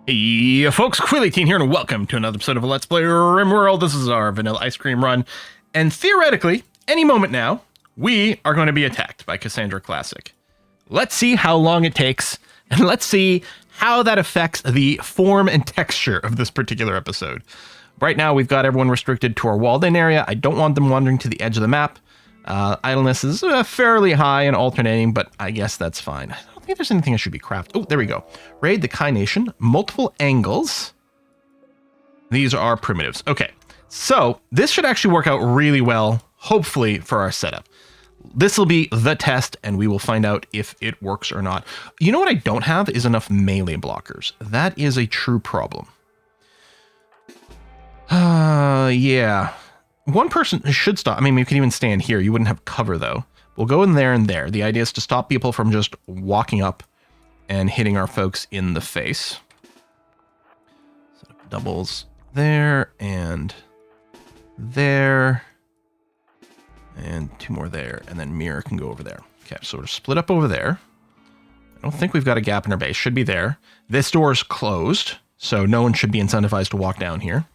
Hey folks, Quilly18 here and welcome to another episode of Let's Play Rimworld. This is our vanilla ice cream run, and theoretically, any moment now, we are going to be attacked by Cassandra Classic. Let's see how long it takes, and let's see how that affects the form and texture of this particular episode. Right now, we've got everyone restricted to our walled-in area. I don't want them wandering to the edge of the map. Idleness is fairly high and alternating, but I guess that's fine. I don't think there's anything I should be crafting. Oh, there we go. Raid the Kai Nation. Multiple angles. These are primitives. Okay, so this should actually work out really well, hopefully, for our setup. This will be the test, and we will find out if it works or not. You know what I don't have is enough melee blockers. That is a true problem. Yeah. One person should stop. I mean, we could even stand here. You wouldn't have cover, though. We'll go in there and there. The idea is to stop people from just walking up and hitting our folks in the face. Set up doubles there and there. And two more there. And then Mirror can go over there. Okay, so we're split up over there. I don't think we've got a gap in our base. Should be there. This door is closed, so no one should be incentivized to walk down here.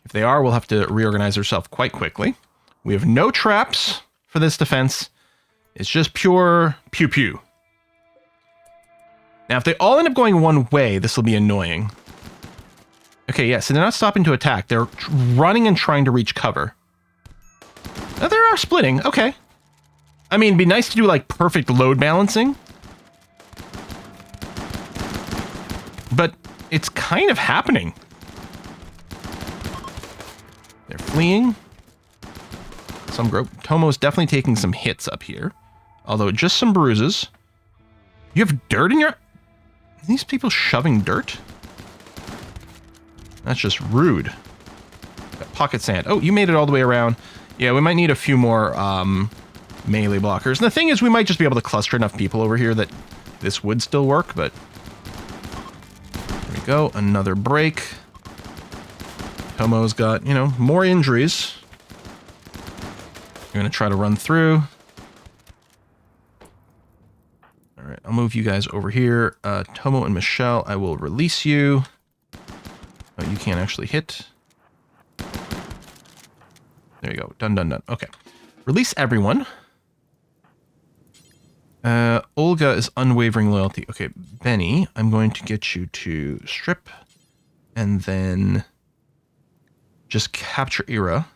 If they are, we'll have to reorganize ourselves quite quickly. We have no traps for this defense. It's just pure pew-pew. Now, if they all end up going one way, this will be annoying. Okay, yeah, so they're not stopping to attack. They're running and trying to reach cover. Now, they are splitting. Okay. I mean, it'd be nice to do, like, perfect load balancing. But it's kind of happening. They're fleeing. Some Tomo's definitely taking some hits up here. Although just some bruises. You have dirt in your... Are these people shoving dirt? That's just rude. Got pocket sand. Oh, you made it all the way around. Yeah, we might need a few more melee blockers. And the thing is, we might just be able to cluster enough people over here that this would still work, but... There we go. Another break. Tomo's got, you know, more injuries. You're going to try to run through. All right, I'll move you guys over here. Tomo and Michelle, I will release you. Oh, you can't actually hit. There you go. Done, done, done. Okay. Release everyone. Olga is unwavering loyalty. Okay, Benny, I'm going to get you to strip and then just capture Ira.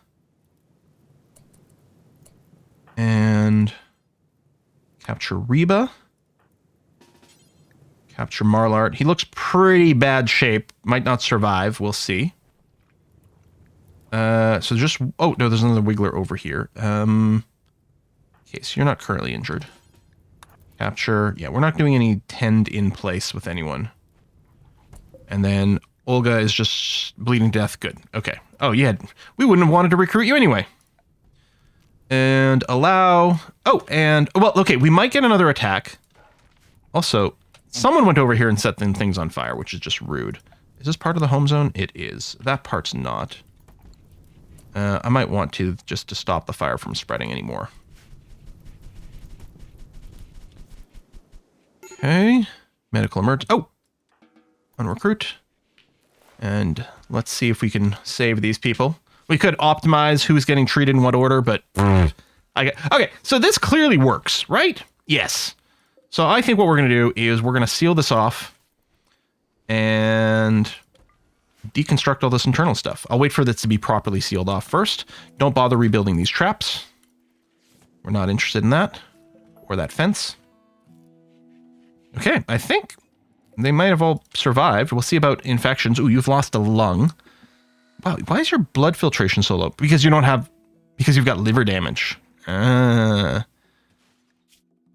And capture Reba. Capture Marlart. He looks pretty bad shape. Might not survive. We'll see. So just... Oh, no, there's another Wiggler over here. Okay, so you're not currently injured. Capture. Yeah, we're not doing any tend in place with anyone. And then Olga is just bleeding to death. Good. Okay. Oh, yeah. We wouldn't have wanted to recruit you anyway. And allow... Oh, and... Well, okay, we might get another attack. Also, someone went over here and set things on fire, which is just rude. Is this part of the home zone? It is. That part's not. I might want to, just to stop the fire from spreading anymore. Okay. Medical emergency. Oh! Unrecruit. And let's see if we can save these people. We could optimize who's getting treated in what order, but... Okay, so this clearly works, right? Yes. So I think what we're going to do is we're going to seal this off and deconstruct all this internal stuff. I'll wait for this to be properly sealed off first. Don't bother rebuilding these traps. We're not interested in that. Or that fence. Okay, I think they might have all survived. We'll see about infections. Ooh, you've lost a lung. Wow, why is your blood filtration so low? Because you don't have... Because you've got liver damage.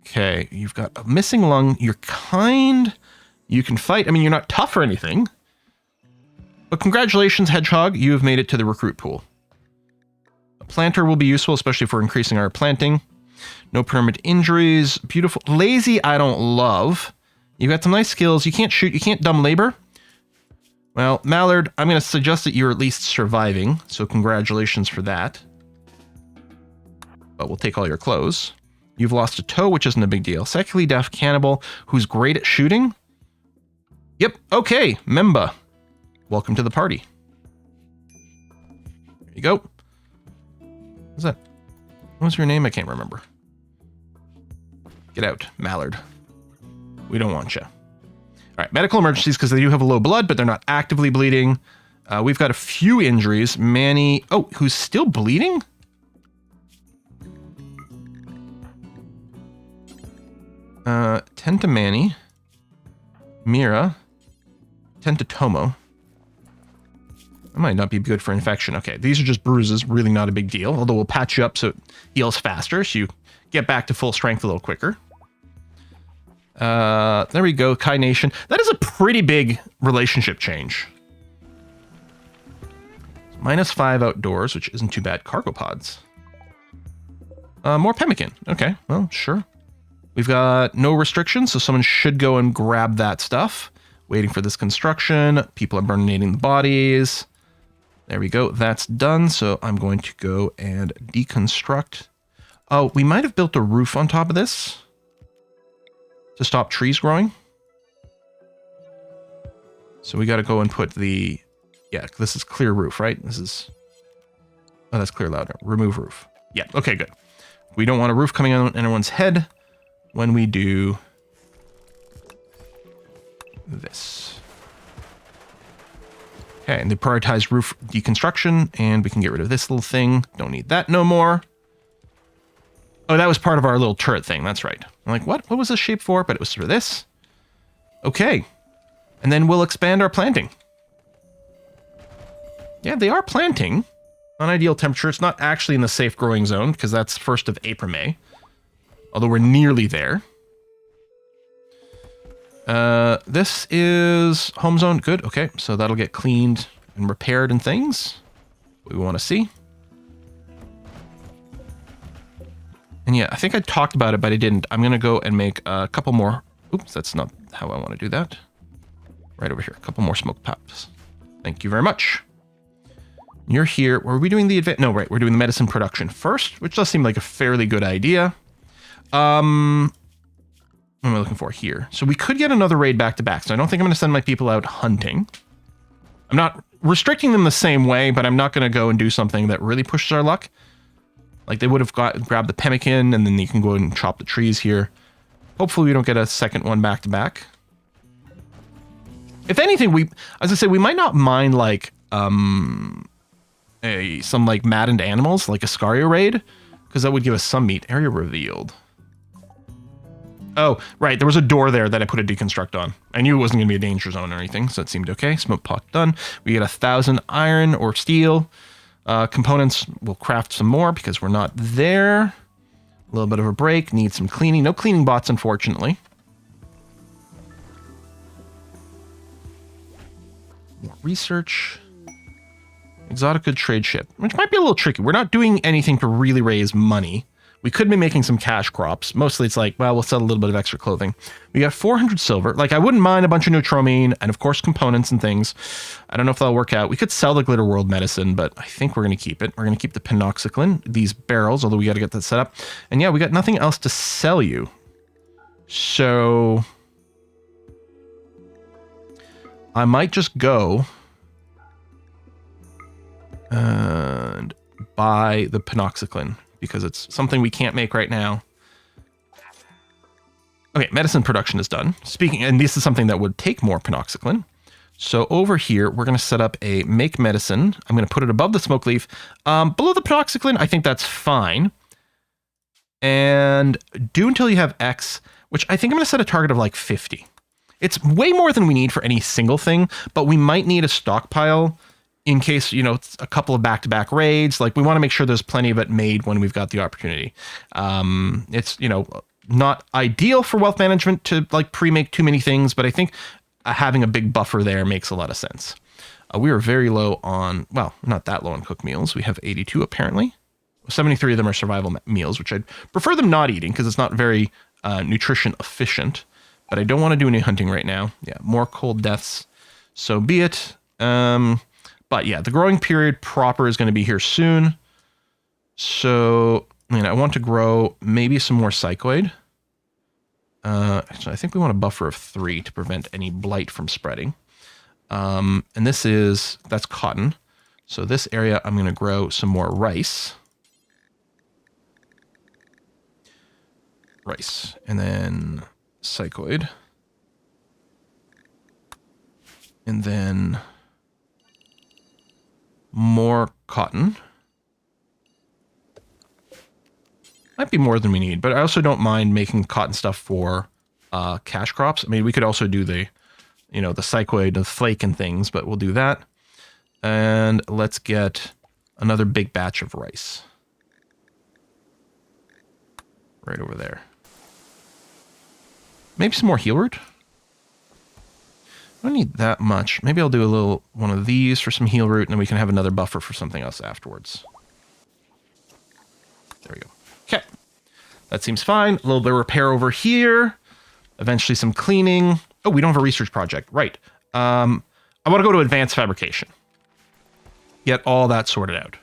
Okay, you've got a missing lung. You're kind... You can fight. I mean, you're not tough or anything. But congratulations, Hedgehog. You have made it to the recruit pool. A planter will be useful, especially for increasing our planting. No permanent injuries. Beautiful. Lazy, I don't love. You've got some nice skills. You can't shoot. You can't dumb labor. Well, Mallard, I'm going to suggest that you're at least surviving. So congratulations for that. But we'll take all your clothes. You've lost a toe, which isn't a big deal. Psychically deaf cannibal who's great at shooting. Yep. Okay, member. Welcome to the party. There you go. What's that? What was your name? I can't remember. Get out, Mallard. We don't want you. All right, medical emergencies because they do have a low blood, but they're not actively bleeding. We've got a few injuries. Manny, oh, who's still bleeding? Tend to Manny. Mira. Tend to Tomo. That might not be good for infection. Okay, these are just bruises, really not a big deal. Although we'll patch you up so it heals faster, so you get back to full strength a little quicker. There we go, Kai Nation. That is a pretty big relationship change. -5 outdoors, which isn't too bad. Cargo pods. More pemmican. Okay, well, sure. We've got no restrictions, so someone should go and grab that stuff. Waiting for this construction. People are burninating the bodies. There we go. That's done, so I'm going to go and deconstruct. Oh, we might have built a roof on top of this to stop trees growing. So we got to go and put the... Yeah, this is clear roof, right? This is... Oh, that's clear louder. Remove roof. Yeah, okay, good. We don't want a roof coming on anyone's head when we do this. Okay, and they prioritize roof deconstruction, and we can get rid of this little thing. Don't need that no more. Oh, that was part of our little turret thing. That's right. I'm like, what? What was this shape for? But it was for this. Okay. And then we'll expand our planting. Yeah, they are planting. Non-ideal temperature. It's not actually in the safe growing zone because that's 1st of April, May. Although we're nearly there. This is home zone. Good. Okay. So that'll get cleaned and repaired and things. We want to see. And yeah, I think I talked about it, but I didn't. I'm going to go and make a couple more. Oops, that's not how I want to do that. Right over here. A couple more smoke pops. Thank you very much. You're here. Were we doing the advance? No, right. We're doing the medicine production first, which does seem like a fairly good idea. What am I looking for here? So we could get another raid back to back. So I don't think I'm going to send my people out hunting. I'm not restricting them the same way, but I'm not going to go and do something that really pushes our luck. Like they would have grabbed the pemmican and then you can go and chop the trees here. Hopefully we don't get a second one back to back. If anything, as I say, we might not mind like, some like maddened animals, like a Scaria raid, because that would give us some meat. Area revealed. Oh, right. There was a door there that I put a deconstruct on. I knew it wasn't going to be a danger zone or anything, so it seemed okay. Smoke pot done. We get 1,000 iron or steel. Components, we'll craft some more because we're not there. A little bit of a break. Need some cleaning. No cleaning bots, unfortunately. More research. Exotic good trade ship, which might be a little tricky. We're not doing anything to really raise money. We could be making some cash crops. Mostly it's like, well, we'll sell a little bit of extra clothing. We got 400 silver. Like, I wouldn't mind a bunch of neutromine and, of course, components and things. I don't know if that'll work out. We could sell the Glitter World medicine, but I think we're going to keep it. We're going to keep the penoxycline, these barrels, although we got to get that set up. And yeah, we got nothing else to sell you. So I might just go and buy the penoxycline because it's something we can't make right now. Okay, medicine production is done. Speaking, and this is something that would take more penoxycline. So over here, we're going to set up a make medicine. I'm going to put it above the smoke leaf. Below the penoxycline, I think that's fine. And do until you have X, which I think I'm going to set a target of like 50. It's way more than we need for any single thing, but we might need a stockpile in case, you know, it's a couple of back-to-back raids. Like, we want to make sure there's plenty of it made when we've got the opportunity. It's, you know, not ideal for wealth management to, like, pre-make too many things, but I think having a big buffer there makes a lot of sense. We are very low on, well, not that low on cooked meals. We have 82, apparently. 73 of them are survival meals, which I'd prefer them not eating because it's not very nutrition efficient. But I don't want to do any hunting right now. Yeah, more cold deaths. So be it. But yeah, the growing period proper is going to be here soon. So, I mean, I want to grow maybe some more psychoid. Actually, I think we want a buffer of 3 to prevent any blight from spreading. And that's cotton. So this area, I'm going to grow some more rice. And then psychoid. And then more cotton. Might be more than we need, but I also don't mind making cotton stuff for cash crops. I mean, we could also do the psychoid, the flake and things, but we'll do that. And let's get another big batch of rice. Right over there. Maybe some more heal root. I don't need that much. Maybe I'll do a little one of these for some heal root, and then we can have another buffer for something else afterwards. There we go. Okay. That seems fine. A little bit of repair over here. Eventually some cleaning. Oh, we don't have a research project. Right. I want to go to advanced fabrication. Get all that sorted out.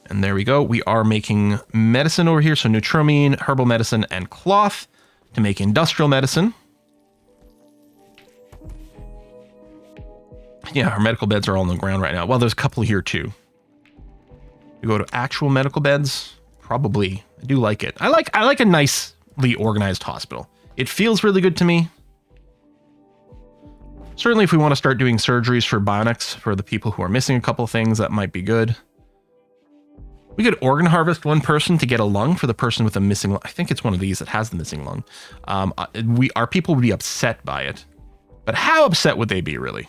And there we go. We are making medicine over here. So neutromine, herbal medicine, and cloth to make industrial medicine. Yeah, our medical beds are all on the ground right now. Well, there's a couple here too. We go to actual medical beds. Probably. I do like it. I like a nicely organized hospital. It feels really good to me. Certainly if we want to start doing surgeries for bionics for the people who are missing a couple of things, that might be good. We could organ harvest one person to get a lung for the person with a missing lung. I think it's one of these that has the missing lung. Our people would be upset by it. But how upset would they be, really?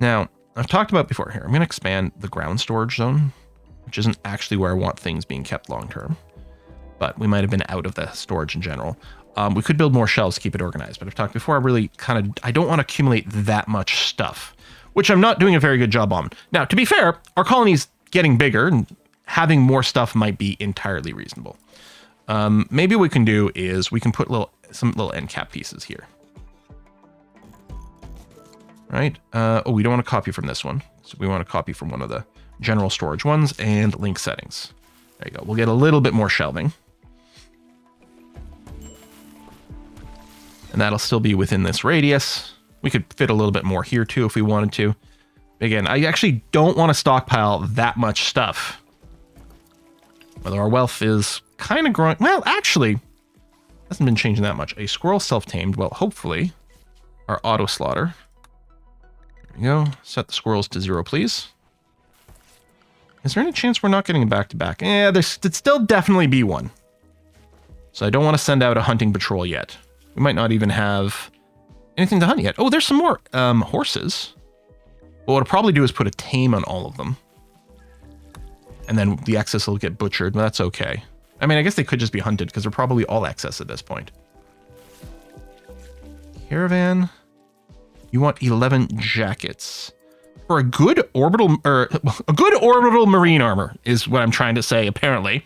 Now, I've talked about before here. I'm going to expand the ground storage zone, which isn't actually where I want things being kept long term. But we might have been out of the storage in general. We could build more shelves to keep it organized. But I've talked before, I don't want to accumulate that much stuff, which I'm not doing a very good job on. Now, to be fair, our colony's getting bigger and having more stuff might be entirely reasonable. Maybe what we can do is we can put some little end cap pieces here. Right? We don't want to copy from this one. So we want to copy from one of the general storage ones and link settings. There you go. We'll get a little bit more shelving. And that'll still be within this radius. We could fit a little bit more here too if we wanted to. Again, I actually don't want to stockpile that much stuff. Whether our wealth is kind of growing. Well, actually, hasn't been changing that much. A squirrel self-tamed. Well, hopefully, our auto slaughter. There we go. Set the squirrels to 0, please. Is there any chance we're not getting back-to-back? Yeah, there'd still definitely be one. So I don't want to send out a hunting patrol yet. We might not even have anything to hunt yet. Oh, there's some more horses. Well, what I'll probably do is put a tame on all of them. And then the excess will get butchered, but that's okay. I mean, I guess they could just be hunted because they're probably all excess at this point. Caravan. You want 11 jackets. For a good orbital marine armor is what I'm trying to say, apparently.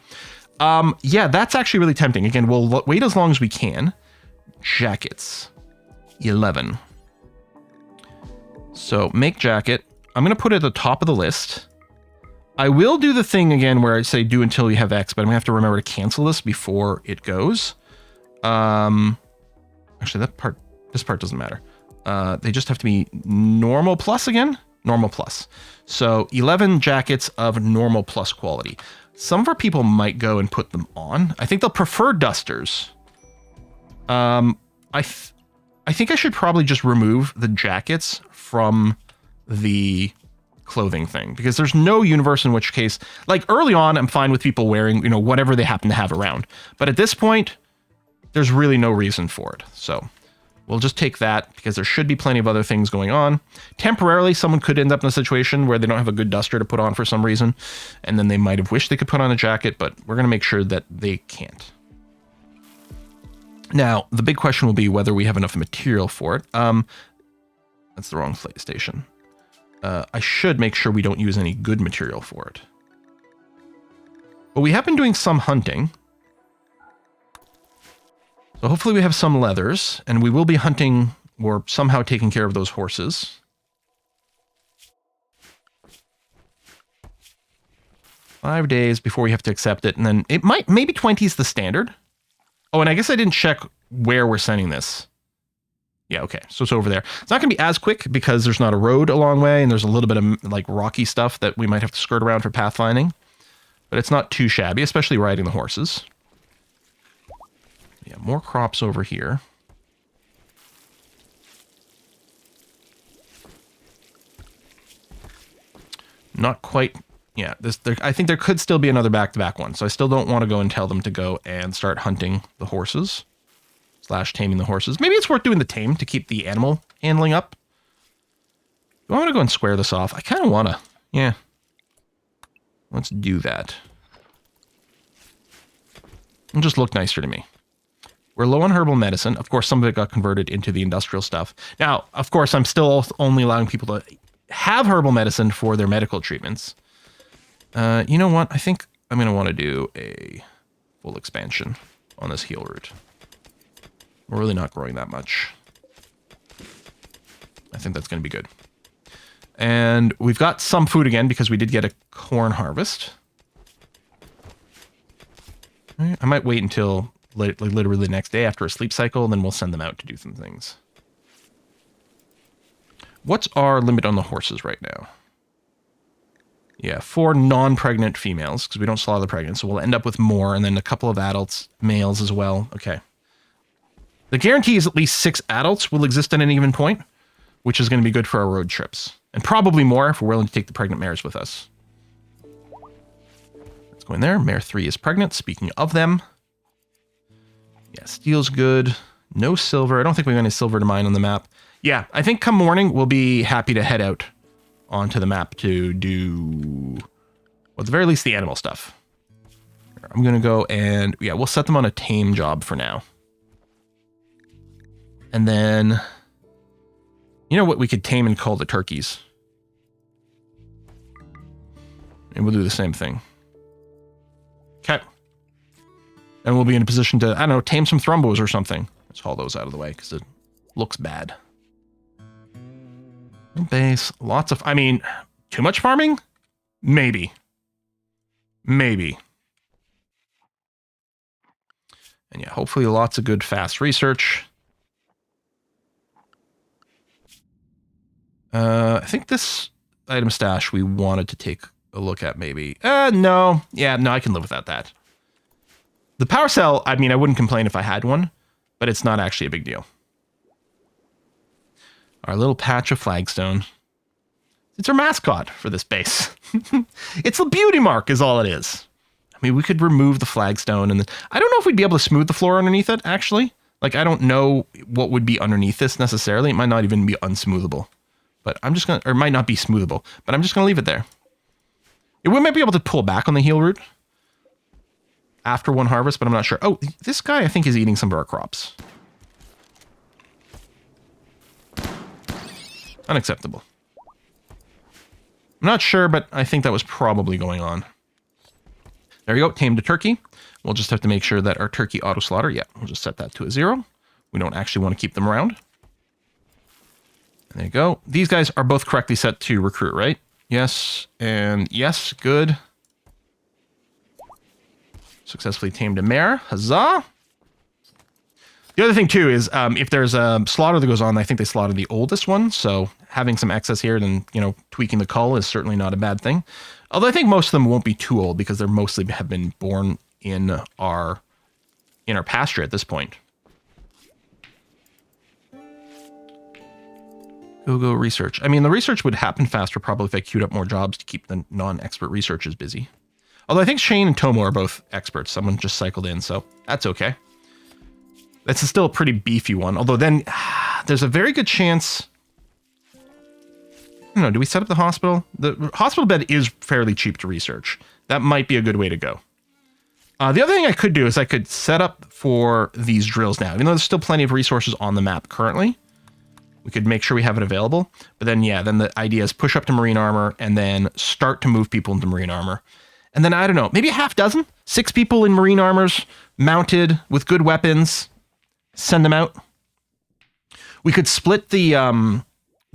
Yeah, that's actually really tempting. Again, we'll wait as long as we can. Jackets. 11. So make jacket. I'm going to put it at the top of the list. I will do the thing again where I say do until you have X, but I'm going to have to remember to cancel this before it goes. Actually, this part doesn't matter. They just have to be normal plus again. Normal plus. So 11 jackets of normal plus quality. Some of our people might go and put them on. I think they'll prefer dusters. I think I should probably just remove the jackets from the clothing thing because there's no universe in which case, like early on, I'm fine with people wearing, whatever they happen to have around. But at this point, there's really no reason for it. So we'll just take that because there should be plenty of other things going on. Temporarily, someone could end up in a situation where they don't have a good duster to put on for some reason. And then they might have wished they could put on a jacket, but we're going to make sure that they can't. Now, the big question will be whether we have enough material for it. That's the wrong station. I should make sure we don't use any good material for it. But we have been doing some hunting. So hopefully we have some leathers, and we will be hunting or somehow taking care of those horses. 5 days before we have to accept it, and then it might, maybe 20 is the standard. Oh, and I guess I didn't check where we're sending this. Yeah, okay, so it's over there. It's not going to be as quick because there's not a road a long way, and there's a little bit of like rocky stuff that we might have to skirt around for pathfinding. But it's not too shabby, especially riding the horses. Yeah, more crops over here. Not quite. Yeah, I think there could still be another back-to-back one, so I still don't want to go and tell them to go and start hunting the horses. / taming the horses. Maybe it's worth doing the tame to keep the animal handling up. Do I want to go and square this off? I kind of want to. Yeah. Let's do that. It'll just look nicer to me. We're low on herbal medicine. Of course, some of it got converted into the industrial stuff. Now, of course, I'm still only allowing people to have herbal medicine for their medical treatments. You know what? I think I'm going to want to do a full expansion on this heal route. We're really not growing that much. I think that's going to be good. And we've got some food again because we did get a corn harvest. I might wait until literally the next day after a sleep cycle, and then we'll send them out to do some things. What's our limit on the horses right now? Yeah, 4 non-pregnant females, because we don't slaughter the pregnant, so we'll end up with more, and then a couple of adults, males as well. Okay. The guarantee is at least 6 adults will exist at any given point, which is going to be good for our road trips. And probably more if we're willing to take the pregnant mares with us. Let's go in there. Mare 3 is pregnant, speaking of them. Yeah, steel's good. No silver. I don't think we have any silver to mine on the map. Yeah, I think come morning, we'll be happy to head out onto the map to do, well, at the very least, the animal stuff. I'm going to go and, yeah, we'll set them on a tame job for now. And then, you know what we could tame and call the turkeys? And we'll do the same thing. Okay. And we'll be in a position to, I don't know, tame some thrumbos or something. Let's haul those out of the way because it looks bad. Base, lots of, I mean, too much farming? Maybe. Maybe. And yeah, hopefully lots of good fast research. I think this item stash we wanted to take a look at maybe. No. Yeah, no, I can live without that. The power cell, I mean, I wouldn't complain if I had one, but it's not actually a big deal. Our little patch of flagstone. It's our mascot for this base. It's a beauty mark is all it is. I mean, we could remove the flagstone and I don't know if we'd be able to smooth the floor underneath it, actually. Like, I don't know what would be underneath this necessarily. It might not even be unsmoothable. But I'm just going to, or it might not be smoothable, but I'm just going to leave it there. We might be able to pull back on the heal route after one harvest, but I'm not sure. Oh, this guy I think is eating some of our crops. Unacceptable. I'm not sure, but I think that was probably going on. There you go, tamed a turkey. We'll just have to make sure that our turkey auto slaughter, yeah, we'll just set that to a 0. We don't actually want to keep them around. There you go. These guys are both correctly set to recruit, right? Yes, and yes, good. Successfully tamed a mare. Huzzah! The other thing, too, is if there's a slaughter that goes on, I think they slaughter the oldest one, so having some excess here, then, you know, tweaking the cull is certainly not a bad thing. Although I think most of them won't be too old because they're mostly have been born in our pasture at this point. Go research. I mean, the research would happen faster probably if I queued up more jobs to keep the non-expert researchers busy. Although I think Shane and Tomo are both experts. Someone just cycled in, so that's okay. That's still a pretty beefy one. Although then there's a very good chance. I don't know. Do we set up the hospital? The hospital bed is fairly cheap to research. That might be a good way to go. The other thing I could do is I could set up for these drills now. Even though there's still plenty of resources on the map currently. We could make sure we have it available. But then, yeah, then the idea is push up to marine armor and then start to move people into marine armor. And then, I don't know, maybe a half dozen? 6 people in marine armors, mounted with good weapons. Send them out. We could split the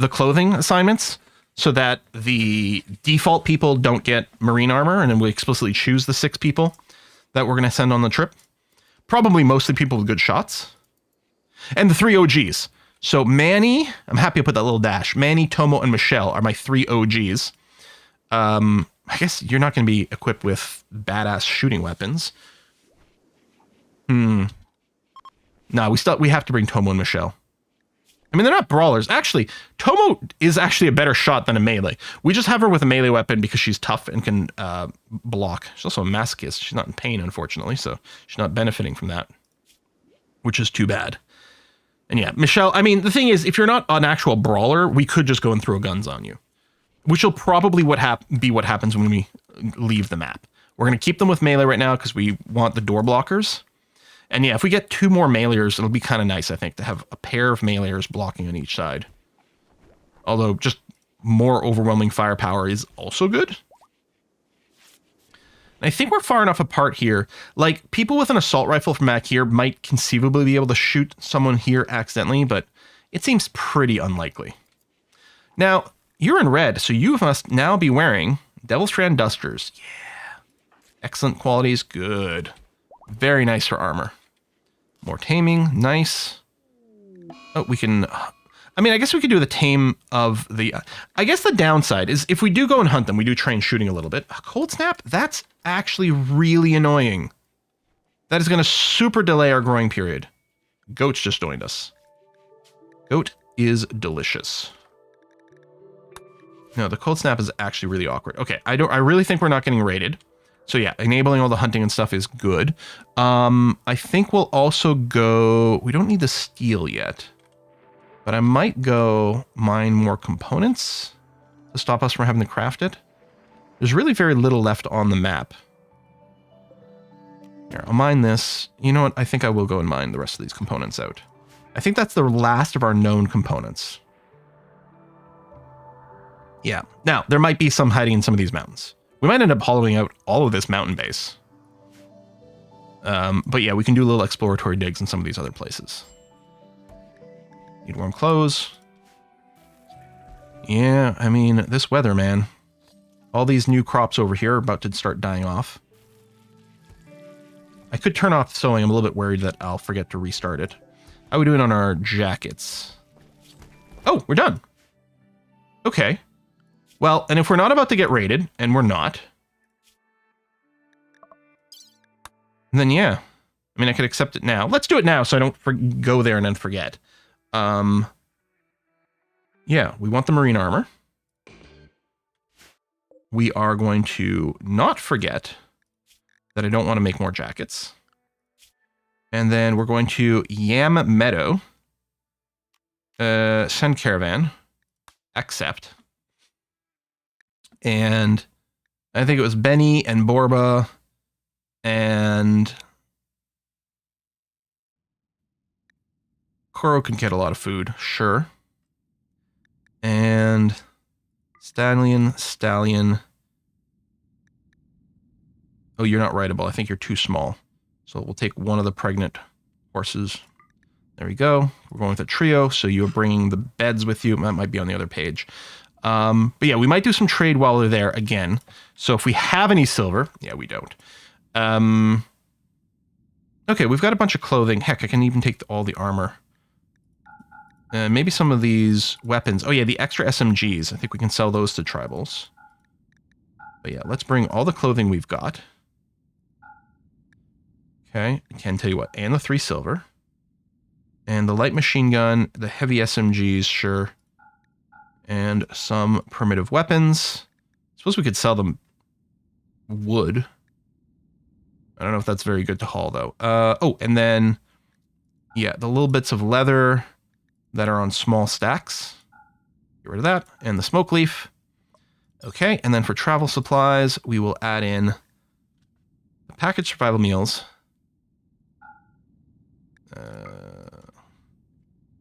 clothing assignments. so that the default people don't get marine armor, and then we explicitly choose the 6 people that we're going to send on the trip. Probably mostly people with good shots. And the 3 OGs. So Manny, I'm happy I put that little dash. Manny, Tomo, and Michelle are my 3 OGs. I guess you're not going to be equipped with badass shooting weapons. No, we have to bring Tomo and Michelle. I mean, they're not brawlers. Actually, Tomo is actually a better shot than a melee. We just have her with a melee weapon because she's tough and can block. She's also a masochist. She's not in pain, unfortunately, so she's not benefiting from that, which is too bad. And yeah, Michelle, I mean, the thing is, if you're not an actual brawler, we could just go and throw guns on you, which will probably be what happens when we leave the map. We're going to keep them with melee right now because we want the door blockers. And yeah, if we get 2 more meleeers, it'll be kind of nice, I think, to have a pair of meleeers blocking on each side. Although, just more overwhelming firepower is also good. And I think we're far enough apart here. Like, people with an assault rifle from back here might conceivably be able to shoot someone here accidentally, but it seems pretty unlikely. Now, you're in red, so you must now be wearing Devil Strand Dusters. Yeah. Excellent qualities. Good. Very nice for armor. More taming. Nice. Oh, we can... I mean, I guess we could do the tame of the... I guess the downside is if we do go and hunt them, we do train shooting a little bit. Cold Snap, that's actually really annoying. That is going to super delay our growing period. Goat's just joined us. Goat is delicious. No, the Cold Snap is actually really awkward. Okay, I really think we're not getting raided. So yeah, enabling all the hunting and stuff is good. I think we'll also go... We don't need the steel yet. But I might go mine more components to stop us from having to craft it. There's really very little left on the map. Here, I'll mine this. You know what? I think I will go and mine the rest of these components out. I think that's the last of our known components. Yeah. Now, there might be some hiding in some of these mountains. We might end up hollowing out all of this mountain base. But yeah, we can do little exploratory digs in some of these other places. Need warm clothes. Yeah, I mean, this weather, man. All these new crops over here are about to start dying off. I could turn off sewing. I'm a little bit worried that I'll forget to restart it. How are we doing on our jackets? Oh, we're done. Okay. Well, and if we're not about to get raided, and we're not, then yeah. I mean, I could accept it now. Let's do it now so I don't go there and then forget. Yeah, we want the marine armor. We are going to not forget that I don't want to make more jackets. And then we're going to Yam Meadow. Send caravan. Accept. And I think it was Benny and Borba and Koro can get a lot of food, sure. And Stallion. Oh, you're not rideable. I think you're too small. So we'll take one of the pregnant horses. There we go. We're going with a trio, so you're bringing the beds with you. That might be on the other page. But yeah, we might do some trade while they're there again. So if we have any silver, yeah, we don't. Okay, we've got a bunch of clothing. Heck, I can even take all the armor. Maybe some of these weapons. Oh yeah, the extra SMGs. I think we can sell those to tribals. But yeah, let's bring all the clothing we've got. Okay, I can tell you what. And the 3 silver. And the light machine gun, the heavy SMGs, sure. And some primitive weapons. I suppose we could sell them wood. I don't know if that's very good to haul, though. Oh, and then, yeah, the little bits of leather that are on small stacks. Get rid of that. And the smoke leaf. Okay, and then for travel supplies, we will add in the packaged survival meals.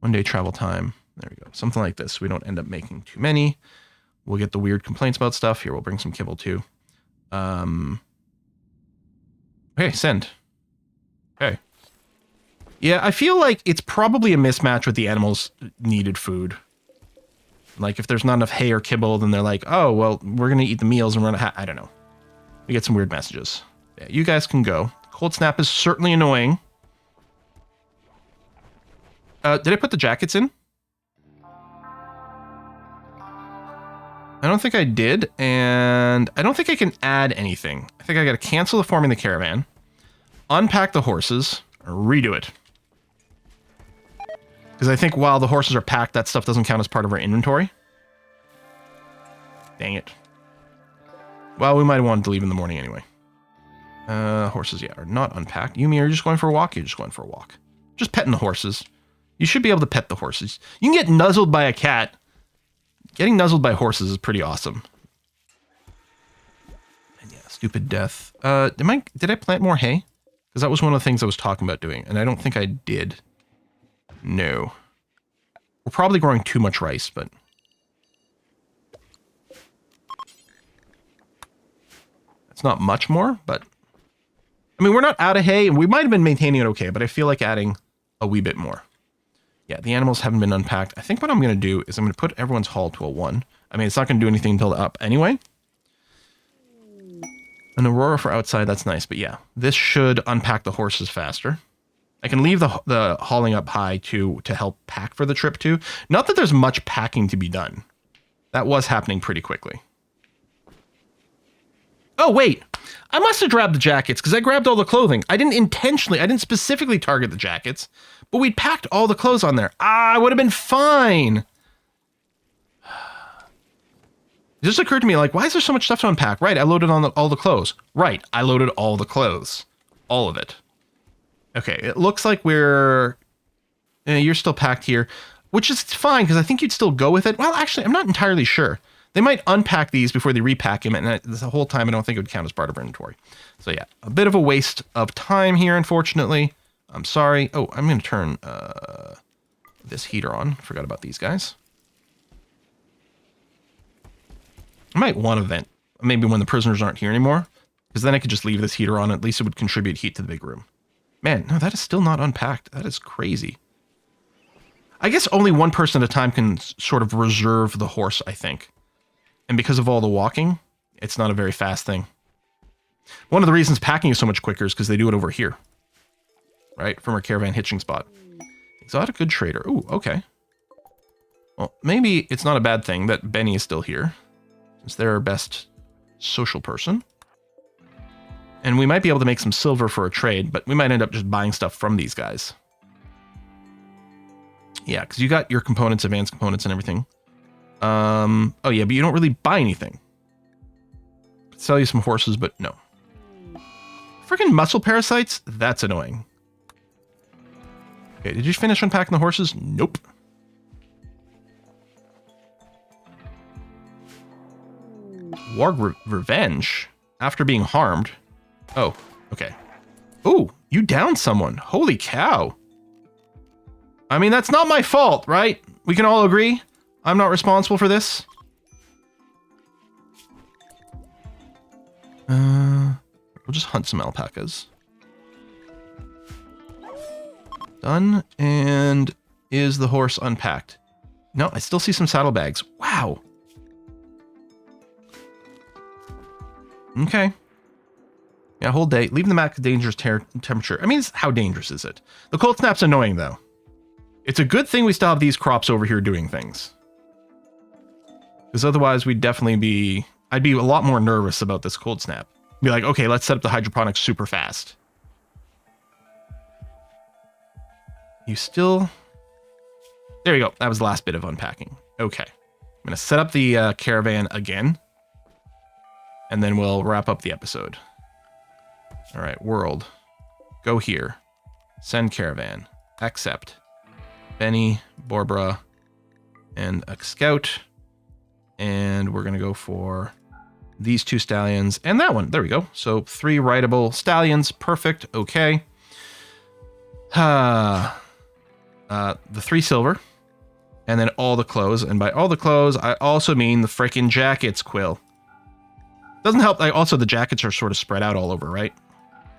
1 day travel time. There we go. Something like this. We don't end up making too many. We'll get the weird complaints about stuff. Here, we'll bring some kibble too. Okay, send. Okay. Yeah, I feel like it's probably a mismatch with the animals needed food. Like if there's not enough hay or kibble, then they're like, oh, well, we're going to eat the meals and we're going to I don't know. We get some weird messages. Yeah, you guys can go. Cold snap is certainly annoying. Did I put the jackets in? I don't think I did, and I don't think I can add anything. I think I got to cancel the forming the caravan, unpack the horses, redo it. Because I think while the horses are packed, that stuff doesn't count as part of our inventory. Dang it. Well, we might want to leave in the morning anyway. Horses, yeah, are not unpacked. Yumi, are you just going for a walk? You're just going for a walk. Just petting the horses. You should be able to pet the horses. You can get nuzzled by a cat. Getting nuzzled by horses is pretty awesome. And yeah, stupid death. Did I plant more hay? Because that was one of the things I was talking about doing, and I don't think I did. No. We're probably growing too much rice, but... It's not much more, but... I mean, we're not out of hay, and we might have been maintaining it okay, but I feel like adding a wee bit more. Yeah, the animals haven't been unpacked. I think what I'm going to do is I'm going to put everyone's haul to a 1. I mean, it's not going to do anything until up anyway. An aurora for outside, that's nice, but yeah. This should unpack the horses faster. I can leave the hauling up high to help pack for the trip too. Not that there's much packing to be done. That was happening pretty quickly. Oh, wait. I must have grabbed the jackets because I grabbed all the clothing. I didn't specifically target the jackets, but we'd packed all the clothes on there. I would have been fine. It just occurred to me, like, why is there so much stuff to unpack? Right, I loaded on all the clothes. Right, I loaded all the clothes. All of it. Okay, it looks like you're still packed here, which is fine because I think you'd still go with it. Well, actually, I'm not entirely sure. They might unpack these before they repack them, and the whole time I don't think it would count as part of our inventory. So yeah, a bit of a waste of time here, unfortunately. I'm sorry. Oh, I'm going to turn this heater on. Forgot about these guys. I might want to vent, maybe when the prisoners aren't here anymore, because then I could just leave this heater on. At least it would contribute heat to the big room. Man, no, that is still not unpacked. That is crazy. I guess only one person at a time can sort of reserve the horse, I think. And because of all the walking, it's not a very fast thing. One of the reasons packing is so much quicker is because they do it over here. Right? From our caravan hitching spot. Exotic good trader. Ooh, okay. Well, maybe it's not a bad thing that Benny is still here. Since they're our best social person. And we might be able to make some silver for a trade, but we might end up just buying stuff from these guys. Yeah, because you got your components, advanced components, and everything. Oh yeah, but you don't really buy anything. Could sell you some horses, but no. Freaking muscle parasites? That's annoying. Okay, did you finish unpacking the horses? Nope. Warg revenge? After being harmed? Oh, okay. Ooh, you downed someone. Holy cow. I mean, that's not my fault, right? We can all agree? I'm not responsible for this. We'll just hunt some alpacas. Done. And is the horse unpacked? No, I still see some saddlebags. Wow. Okay. Yeah, whole day. Leave them at dangerous temperature. I mean, how dangerous is it? The cold snap's annoying, though. It's a good thing we still have these crops over here doing things. Because otherwise, we'd definitely be... I'd be a lot more nervous about this cold snap. Be like, okay, let's set up the hydroponics super fast. You still... There you go. That was the last bit of unpacking. Okay. I'm going to set up the caravan again. And then we'll wrap up the episode. All right, world. Go here. Send caravan. Accept. Benny, Borbra, and a scout. And we're going to go for these 2 stallions and that one. There we go. So 3 rideable stallions. Perfect. Okay. The 3 silver. And then all the clothes. And by all the clothes, I also mean the freaking jackets, Quill. Doesn't help. Also, the jackets are sort of spread out all over, right?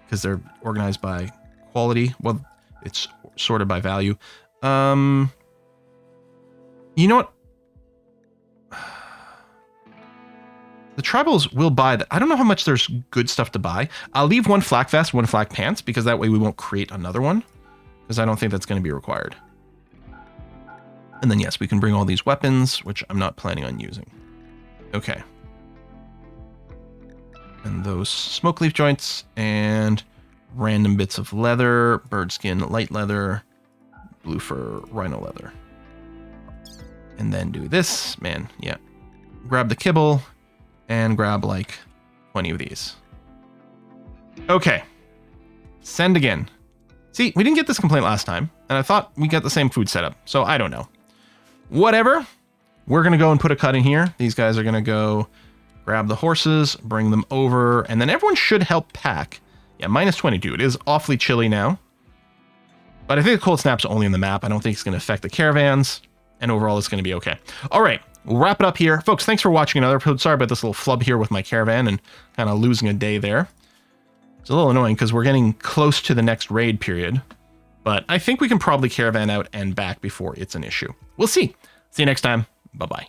Because they're organized by quality. Well, it's sorted by value. You know what? The tribals will buy that. I don't know how much there's good stuff to buy. I'll leave one flak vest, one flak pants, because that way we won't create another one, because I don't think that's going to be required. And then, yes, we can bring all these weapons, which I'm not planning on using. Okay. And those smoke leaf joints and random bits of leather, bird skin, light leather, blue fur, rhino leather. And then do this, man, yeah. Grab the kibble and grab like 20 of these. Okay. Send again. See, we didn't get this complaint last time, and I thought we got the same food setup, so I don't know. Whatever. We're going to go and put a cut in here. These guys are going to go grab the horses, bring them over, and then everyone should help pack. Yeah, minus 22. It is awfully chilly now. But I think the cold snap's only in the map. I don't think it's going to affect the caravans. And overall, it's going to be okay. All right, we'll wrap it up here. Folks, thanks for watching another episode. Sorry about this little flub here with my caravan and kind of losing a day there. It's a little annoying because we're getting close to the next raid period. But I think we can probably caravan out and back before it's an issue. We'll see. See you next time. Bye-bye.